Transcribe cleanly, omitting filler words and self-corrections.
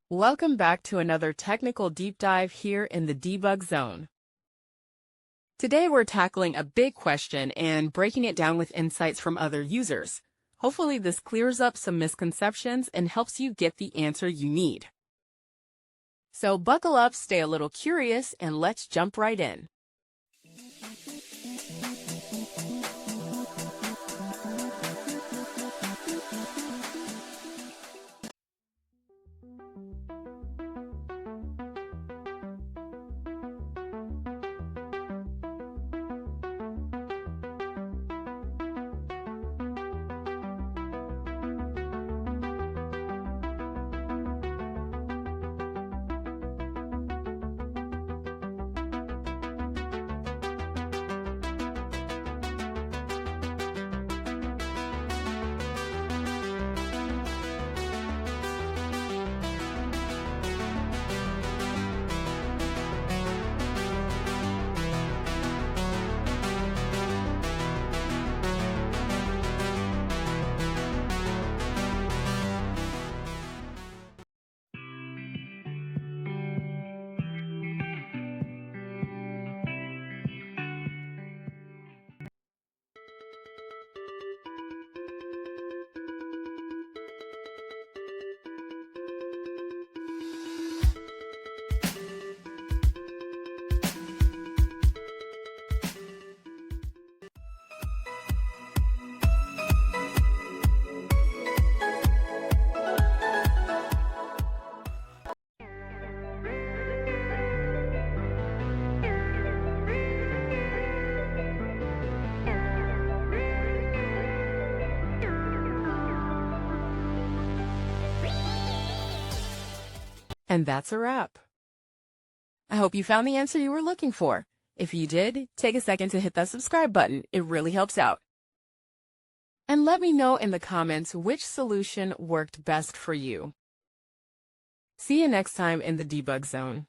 Welcome back to another technical deep dive here in the debug zone. Today we're tackling a big question and breaking it down with insights from other users. Hopefully this clears up some misconceptions and helps you get the answer you need. So buckle up, stay a little curious, and let's jump right in. And that's a wrap. I hope you found the answer you were looking for. If you did, take a second to hit that subscribe button. It really helps out. And let me know in the comments which solution worked best for you. See you next time in the debug zone.